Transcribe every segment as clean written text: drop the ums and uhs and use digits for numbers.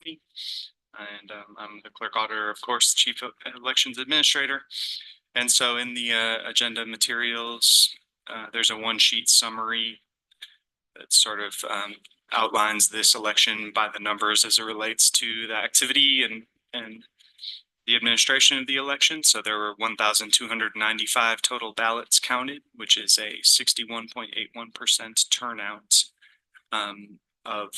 And I'm the clerk auditor, of course, chief of elections administrator. And so in the agenda materials, there's a one sheet summary that sort of outlines this election by the numbers as it relates to the activity and the administration of the election. So there were 1,295 total ballots counted, which is a 61.81% turnout of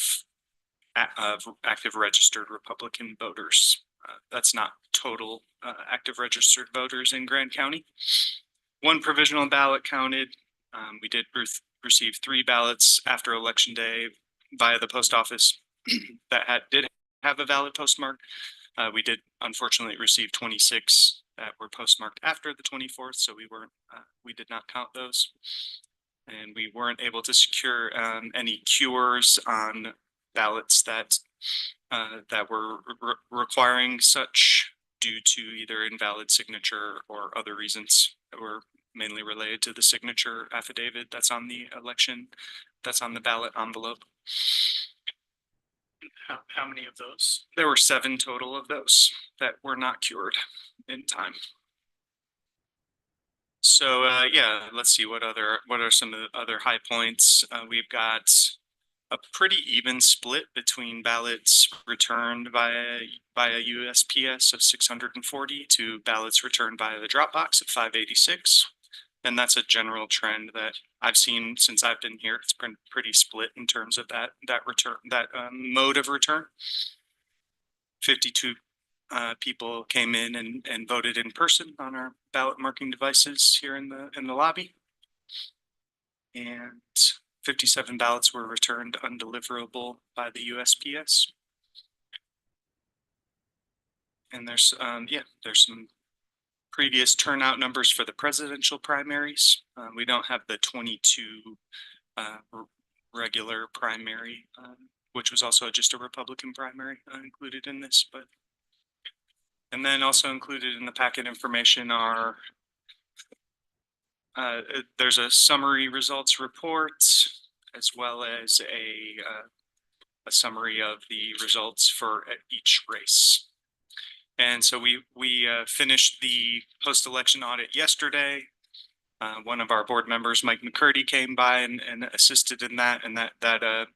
active registered Republican voters. That's not total active registered voters in Grand County. One provisional ballot counted. We did receive 3 ballots after Election Day via the post office that did have a valid postmark. We did unfortunately receive 26 that were postmarked after the 24th, so we did not count those. And we weren't able to secure any cures on ballots that were requiring such due to either invalid signature or other reasons that were mainly related to the signature affidavit that's on the ballot envelope. How many of those? There were 7 total of those that were not cured in time. So yeah, let's see what are some of the other high points. We've got a pretty even split between ballots returned via USPS of 640 to ballots returned via the drop box of 586. And that's a general trend that I've seen since I've been here. It's been pretty split in terms of that mode of return. 52 people came in and voted in person on our ballot marking devices here in the lobby, and 57 ballots were returned undeliverable by the USPS. And there's some previous turnout numbers for the presidential primaries. We don't have the 22 regular primary, which was also just a Republican primary included in this, but. And then also included in the packet information are there's a summary results report as well as a summary of the results for each race. And so we finished the post-election audit yesterday. One of our board members, Mike McCurdy, came by and assisted in that, and that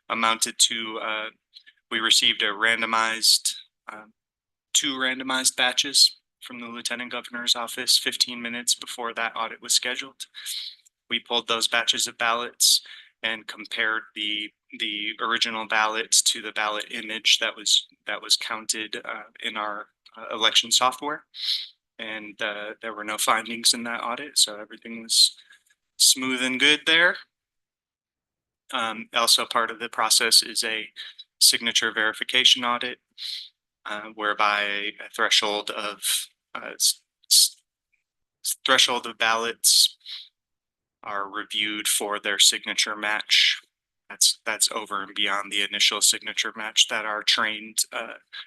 amounted to we received a randomized 2 randomized batches from the Lieutenant Governor's office 15 minutes before that audit was scheduled. We pulled those batches of ballots and compared the original ballots to the ballot image that was counted in our election software, and there were no findings in that audit, so everything was smooth and good there. Also part of the process is a signature verification audit, whereby a threshold of ballots are reviewed for their signature match. That's over and beyond the initial signature match that our trained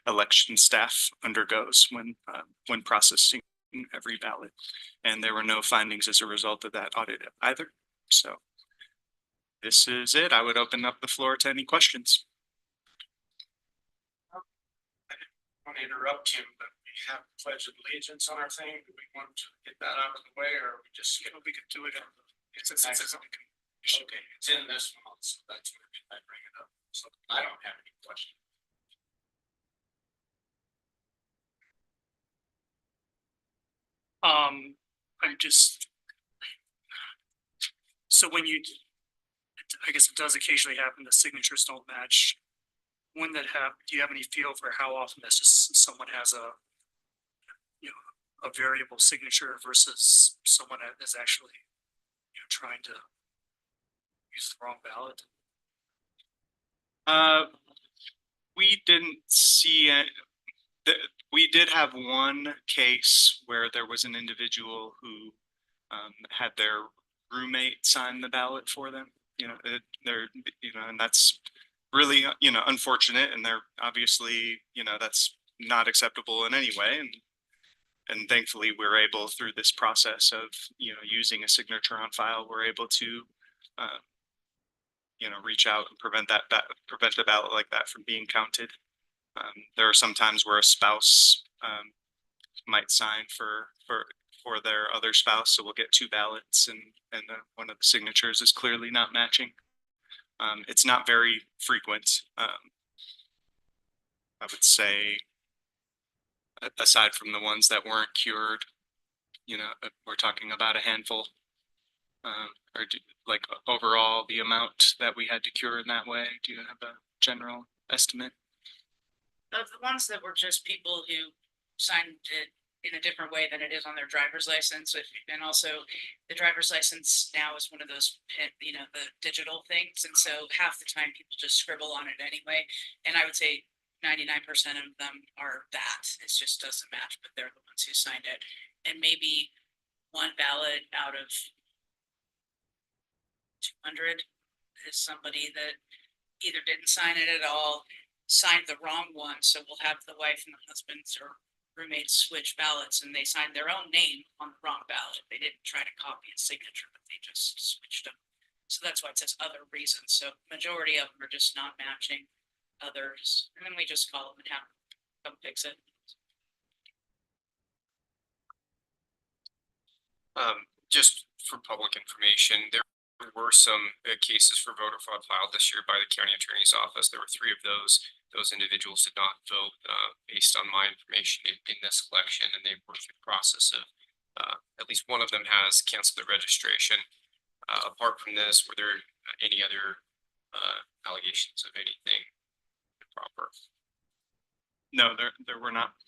election staff undergoes when processing every ballot. And there were no findings as a result of that audit either. So this is it. I would open up the floor to any questions. I didn't want to interrupt him, but we have Pledge of Allegiance on our thing. Do we want to get that out of the way, or we just, we could do it on the, it's okay, it's in this one, so that's where I bring it up. So I don't have any questions. So when I guess it does occasionally happen, the signatures don't match. When that happens, do you have any feel for how often that's just someone has a variable signature versus someone that is actually trying to use the wrong ballot? We didn't see it. We did have one case where there was an individual who had their roommate sign the ballot for them. And that's really unfortunate, and they're obviously that's not acceptable in any way. And thankfully, we're able, through this process of using a signature on file, we're able to reach out and prevent a ballot like that from being counted. There are some times where a spouse might sign for their other spouse, so we'll get two ballots and one of the signatures is clearly not matching. It's not very frequent. I would say aside from the ones that weren't cured, we're talking about a handful. Or like overall the amount that we had to cure in that way, do you have a general estimate? Of the ones that were just people who signed it in a different way than it is on their driver's license. And also the driver's license now is one of those, the digital things. And so half the time people just scribble on it anyway. And I would say 99% of them are that. It just doesn't match, but they're the ones who signed it. And maybe one ballot out of 200 is somebody that either didn't sign it at all, signed the wrong one. So we'll have the wife and the husbands or roommates switch ballots and they signed their own name on the wrong ballot. They didn't try to copy a signature, but they just switched them. So that's why it says other reasons. So majority of them are just not matching others. And then we just call them and have them come fix it. Just for public information, there were some cases for voter fraud filed this year by the county attorney's office. There were 3 of those. Those individuals did not vote based on my information in this election, and they worked through the process of at least one of them has canceled their registration. Apart from this, were there any other allegations of anything improper? No, there were not.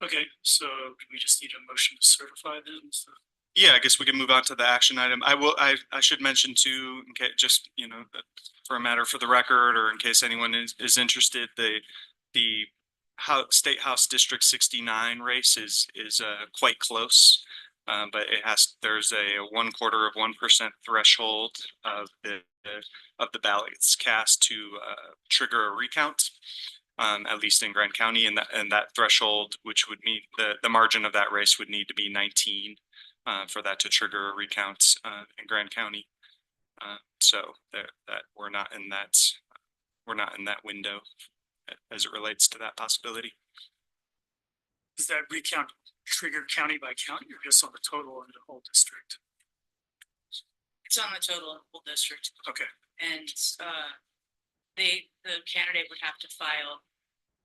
Okay, so we just need a motion to certify them. So. Yeah, I guess we can move on to the action item. I should mention too, in case just, for a matter for the record, or in case anyone is interested, the State House District 69 race is quite close. But there's a 0.25% threshold of the ballots cast to trigger a recount. At least in Grant County, and that threshold, which would mean the margin of that race would need to be 19 for that to trigger a recount in Grant County. So that we're not in that window as it relates to that possibility. Does that recount trigger county by county or just on the total in the whole district? It's on the total in the whole district. Okay. And the candidate would have to file,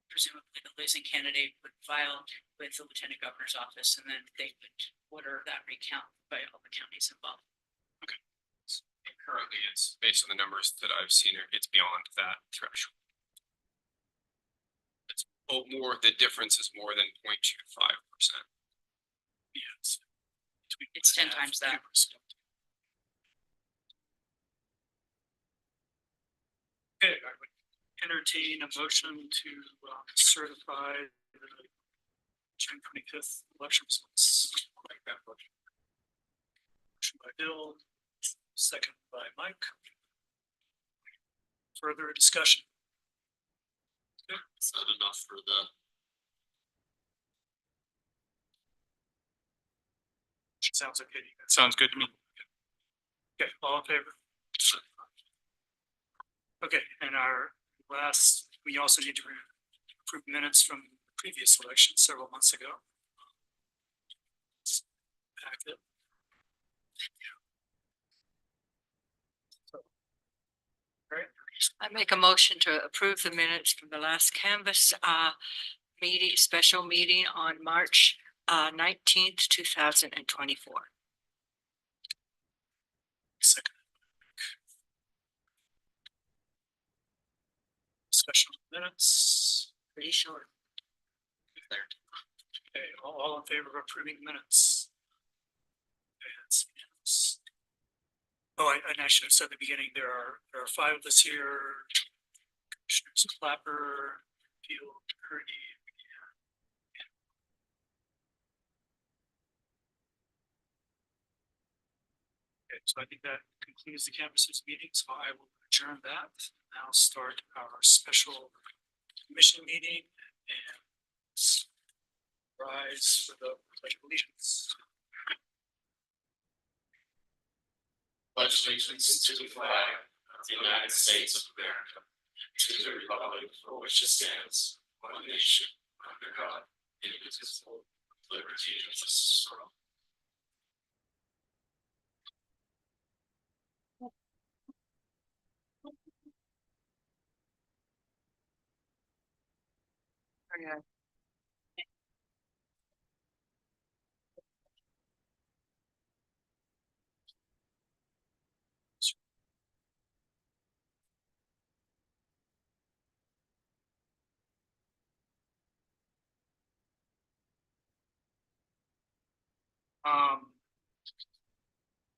presumably the losing candidate would file with the lieutenant governor's office, and then they would order that recount by all the counties involved. Okay. And currently, it's based on the numbers that I've seen, it's beyond that threshold. It's more. The difference is more than 0.25%. Yes. It's 10 times that. Okay, I would entertain a motion to certify the June 25th election results. Motion by Bill, second by Mike. Further discussion? Okay. It's not enough for the. Sounds okay. Sounds good to me. Okay, all in favor? Okay, and our last, we also need to approve minutes from the previous election several months ago. Packet. Right. I make a motion to approve the minutes from the last canvas special meeting on March 19th, 2024. Second. Discussion on minutes. Pretty short. Okay, all in favor of approving minutes? Oh, I should have said at the beginning, there are 5 of us here. Commissioners Clapper, Field, Purdy. Okay, so I think that concludes the campuses meeting, so I will adjourn that. Now start our special commission meeting and rise for the Pledge of Allegiance. Pledge allegiance to the flag of the United States of America to the republic for which it stands, one nation, under God, indivisible, with liberty and justice for all.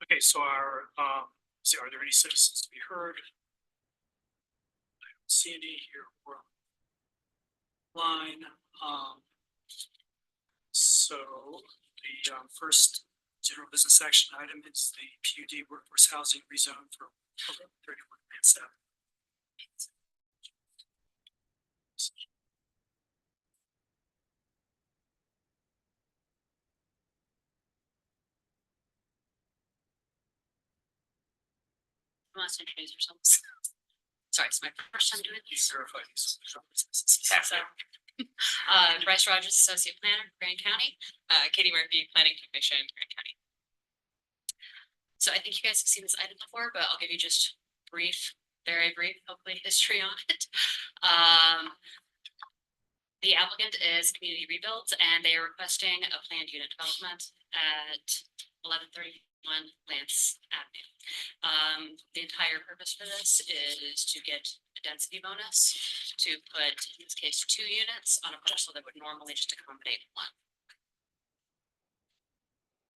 Okay, so are there any citizens to be heard? I don't see any here or line. So the first general business action item is the PUD workforce housing rezone for 31 Mansell. Who wants to introduce yourselves? Sorry, it's my first time doing this. Verify these. So, Bryce Rogers, Associate Planner, Grand County, Katie Murphy, Planning Commission, Grand County. So I think you guys have seen this item before, but I'll give you just brief, very brief, hopefully history on it. The applicant is Community Rebuilds, and they are requesting a planned unit development at 1131 Lance Avenue. The entire purpose for this is to get a density bonus to put, in this case, 2 units on a parcel that would normally just accommodate 1.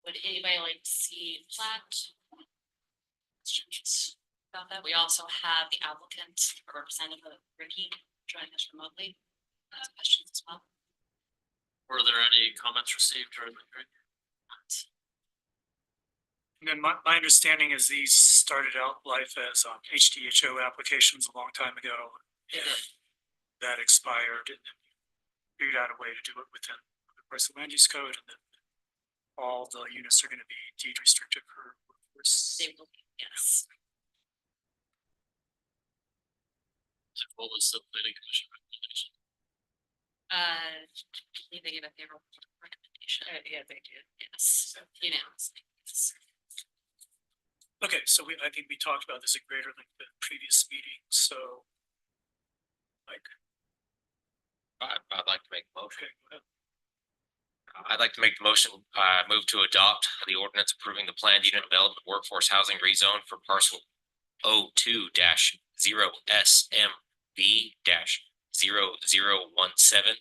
Would anybody like to see plat? Questions about that? We also have the applicant, or representative Ricky, joining us remotely. Questions as well. Were there any comments received during the hearing? And then my understanding is these started out life as HDHO applications a long time ago. They and did. That expired and then figured out a way to do it within the Parcel Land Use Code, and then all the units are going to be deed restricted for workforce. They will, yes. What was the planning commission recommendation? I believe they give a favorable recommendation. Yeah, they did. Yes, unanimously. Yes. Okay, so I think we talked about this at greater length at previous meeting, so. Like, I'd like to make a motion. okay, go ahead. I'd like to make the motion, move to adopt the ordinance approving the planned unit development workforce housing rezone for parcel 02-0SMB-0017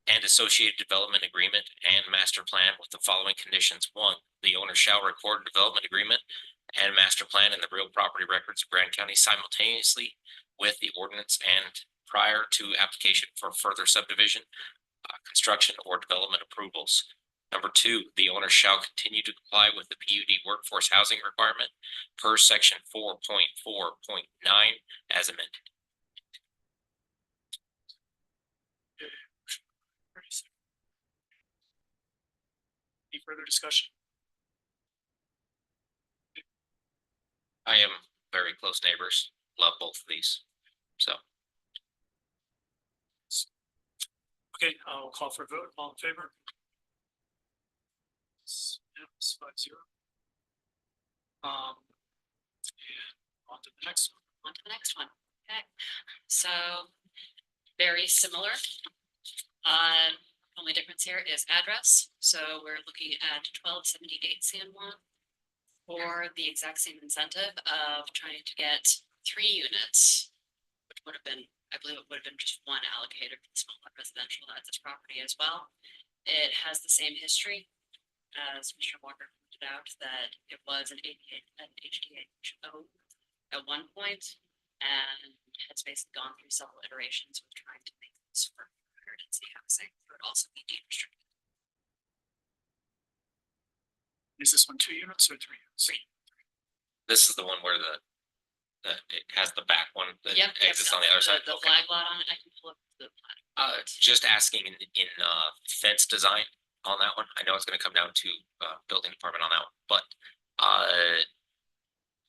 and associated development agreement and master plan with the following conditions. 1, the owner shall record a development agreement and master plan in the real property records of Grand County simultaneously with the ordinance and prior to application for further subdivision, construction or development approvals. Number 2, the owner shall continue to comply with the PUD workforce housing requirement per section 4.4.9 as amended. Any further discussion? I am very close neighbors, love both of these, so. Okay, I'll call for a vote. All in favor? Yes, 5-0. And on to the next one. On to the next one. Okay, so very similar. Only difference here is address. So we're looking at 1278 San Juan for the exact same incentive of trying to get 3 units, which would have been, I believe it would have been just 1 allocated for the small lot residential at this property as well. It has the same history as Mr. Walker pointed out, that it was an HDHO at one point, and has basically gone through several iterations with trying to make this work for density housing, but also be deed restricted. Is this one 2 units or 3 units? This is the one where it has the back one that Yep. exits on the other side. The Okay. flag lot on it, I can pull up the plat. Just asking in fence design on that one. I know it's gonna come down to building department on that one, but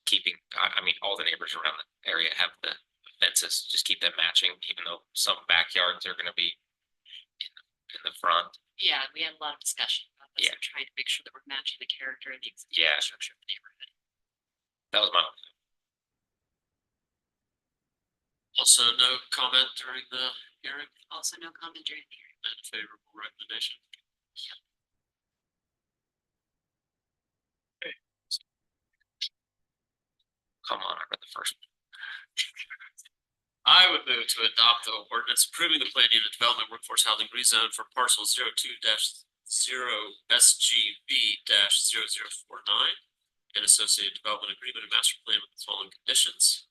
keeping, I mean, all the neighbors around the area have the fences, just keep them matching, even though some backyards are gonna be in the front. Yeah, we had a lot of discussion about this. Yeah. We're trying to make sure that we're matching the character of the existing Yeah. structure of the neighborhood. That was my, Also, no comment during the hearing Also, no comment during the hearing. and favorable recommendation. come on, I read the first. I would move to adopt the ordinance approving the plan unit development workforce housing rezone for parcel 02-0 SGB 0049 and associated development agreement and master plan with the following conditions.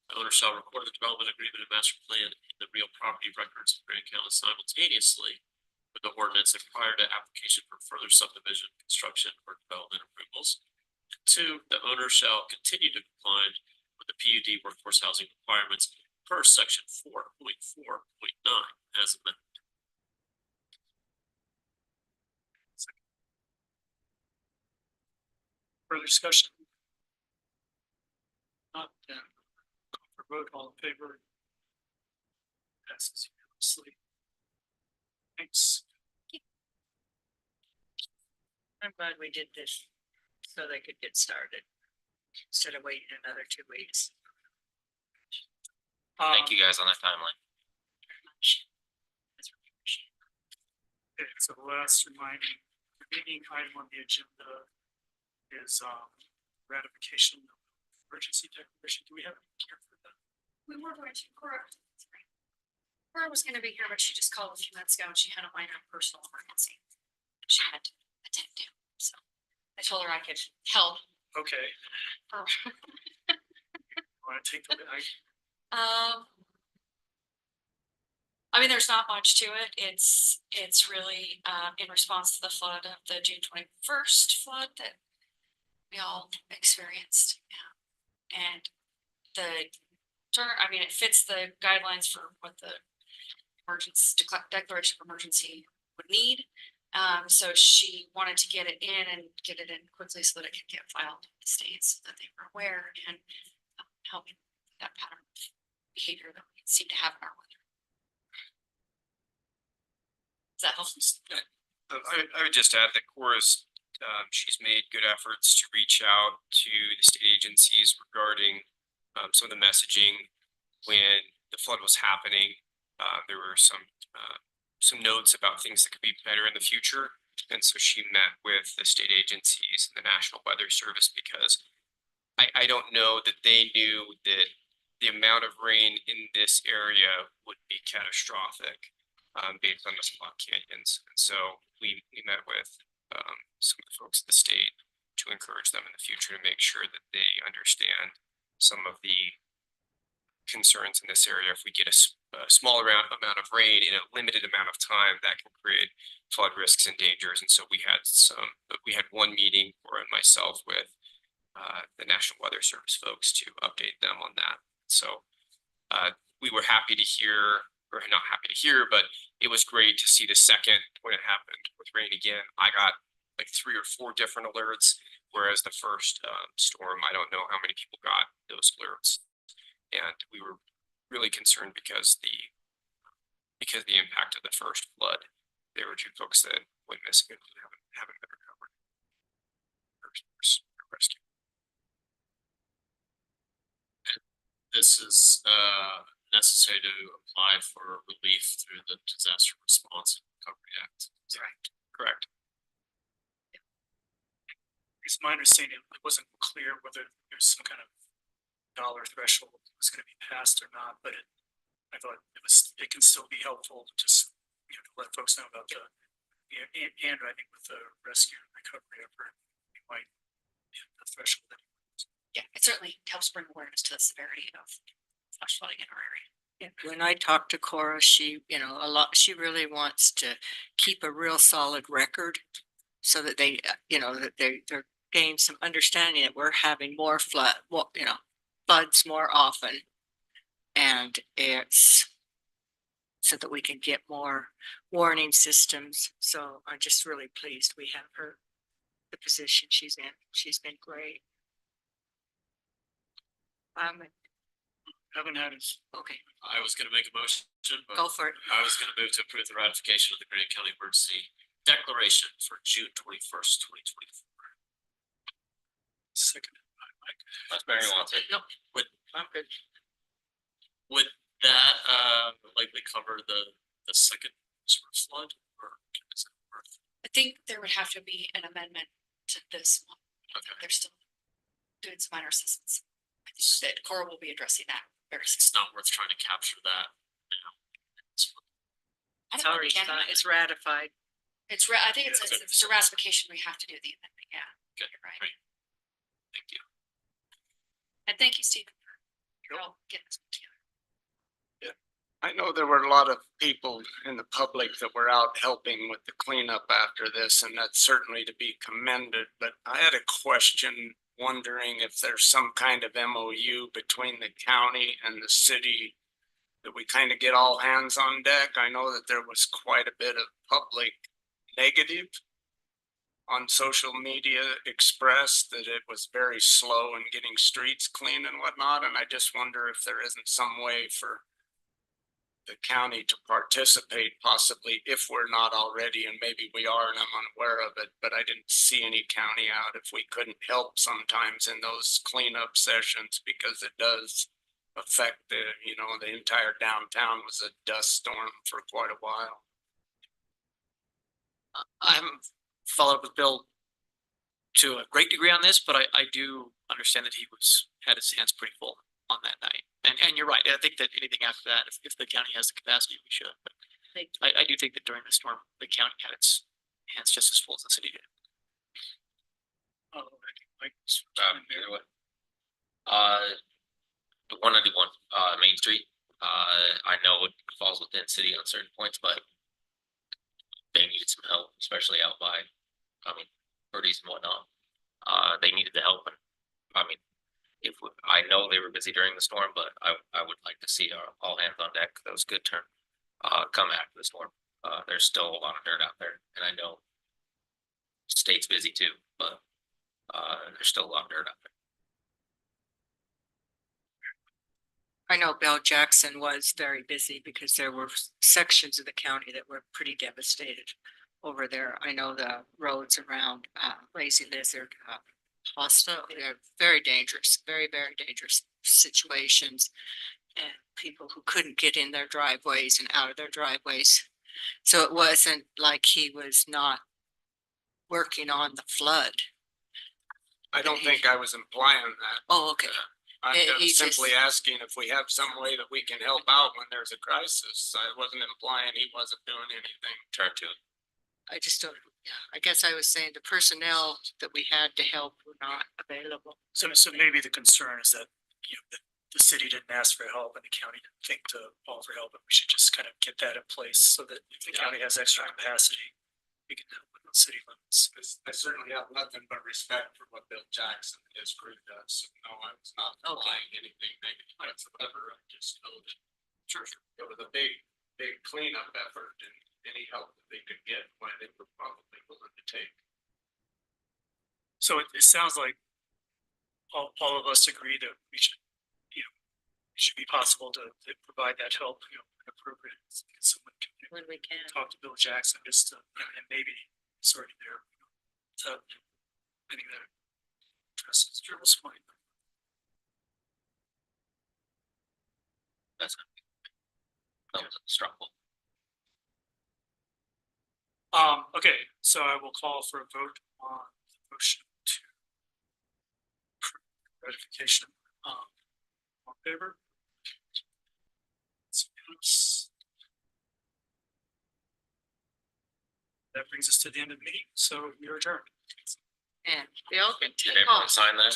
The owner shall record the development agreement and master plan in the real property records of Grant County simultaneously with the ordinance and prior to application for further subdivision, construction, or development approvals. And two, the owner shall continue to comply with the PUD workforce housing requirements per section 4.4.9 as amended. Further discussion? Not then. Call for vote, all in favor? Passes unanimously. Thanks. I'm glad we did this so they could get started instead of waiting another 2 weeks. Thank you guys on that timeline. Very much. That's really appreciated. Okay, so the last remaining item on the agenda is ratification of emergency declaration. Do we have any here for that? We were going to, Cora was gonna be here, but she just called a few minutes ago and she had a minor personal emergency. She had to attend to, so I told her I could help. Okay, her. want to take the, I mean, there's not much to it. It's really, in response to the flood of the June 21st flood that we all experienced. And it fits the guidelines for what the emergency declaration of emergency would need. So she wanted to get it in and get it in quickly so that it could get filed with the states so that they were aware and helping that pattern of behavior that we seem to have in our weather. Does that help? I would just add that Cora's, she's made good efforts to reach out to the state agencies regarding some of the messaging when the flood was happening. There were some notes about things that could be better in the future. And so she met with the state agencies and the National Weather Service because I don't know that they knew that the amount of rain in this area would be catastrophic based on the spot canyons. And so we met with some of the folks at the state to encourage them in the future to make sure that they understand some of the concerns in this area. If we get a small amount of rain in a limited amount of time, that can create flood risks and dangers. And so we had one meeting, Cora and myself, with the National Weather Service folks to update them on that. So we were happy to hear, or not happy to hear, but it was great to see the second when it happened with rain again. I got like 3 or 4 different alerts, whereas the first storm, I don't know how many people got those alerts. And we were really concerned because the impact of the first flood, there were 2 folks that went missing and haven't been recovered. Rescue. This is necessary to apply for relief through the Disaster Response and Recovery Act. Right. Correct. It's my understanding it wasn't clear whether there's some kind of dollar threshold that was going to be passed or not, but I thought it can still be helpful just, to let folks know about and I think with the rescue and recovery effort, we might hit the threshold. Yeah, it certainly helps bring awareness to the severity of flash flooding in our area. When I talked to Cora, she really wants to keep a real solid record so that they, that they're gaining some understanding that we're having more floods more often. And it's so that we can get more warning systems. So I'm just really pleased we have her, the position she's in. She's been great. Haven't had his. Okay, I was gonna make a motion, but go for it. I was gonna move to approve the ratification of the Grant County Emergency Declaration for June 21st, 2024. Second. Unless Mary wants it. No, I'm good. would that likely cover the second sort of flood or is it worth? I think there would have to be an amendment to this one. Okay, They're still doing some minor assessments. I think that Cora will be addressing that very soon. it's not worth trying to capture that now. I It's don't know, already can signed, we? it's ratified. I think it's, Yeah, it's a ratification, we have to do the amendment, yeah. Okay, You're right. great. Thank you. And thank you, Stephen, for your help getting this put together. I know there were a lot of people in the public that were out helping with the cleanup after this, and that's certainly to be commended, but I had a question wondering if there's some kind of MOU between the county and the city that we kind of get all hands on deck. I know that there was quite a bit of public negative on social media expressed that it was very slow in getting streets clean and whatnot, and I just wonder if there isn't some way for the county to participate possibly if we're not already, and maybe we are and I'm unaware of it, but I didn't see any county out if we couldn't help sometimes in those cleanup sessions because it does affect the, the entire downtown was a dust storm for quite a while. I'm followed up with Bill to a great degree on this, but I do understand that he had his hands pretty full on that night. And you're right. I think that anything after that, if the county has the capacity, we should. But I do think that during the storm, the county had its hands just as full as the city did. Oh, Either way. The 191, Main Street, I know it falls within city on certain points, but they needed some help, especially out by, birdies and whatnot. They needed the help, and I know they were busy during the storm, but I would like to see all hands on deck. That was a good turn. Come after the storm. There's still a lot of dirt out there, and I know state's busy too, but there's still a lot of dirt out there. I know Bell Jackson was very busy because there were sections of the county that were pretty devastated over there. I know the roads around Lazy Lizard, Hosta, they're very dangerous, very, very dangerous situations. And people who couldn't get in their driveways and out of their driveways. So it wasn't like he was not working on the flood. I don't think I was implying that. Oh, okay. I'm He just just- simply asking if we have some way that we can help out when there's a crisis. I wasn't implying he wasn't doing anything. Turn to it. I just don't, I guess I was saying the personnel that we had to help were not available. So maybe the concern is that, the city didn't ask for help and the county didn't think to offer help, but we should just kind of get that in place so that if the county has extra capacity, we can help with the city limits. I certainly have nothing but respect for what Bill Jackson and his crew does. No, I was not implying anything negative whatsoever. I just know that it was a big cleanup effort, and any help that they could get, why they were probably willing to take. So it sounds like all of us agree that we should, it should be possible to provide that help, when appropriate. Someone can When we can. talk to Bill Jackson just to, and maybe it's already there. So I think that addresses Joe's point. That was a struggle. Okay, so I will call for a vote on the motion to approve ratification. On favor? It's unanimous. That brings us to the end of the meeting, so we are adjourned. And Bill can Did take everyone off. sign that?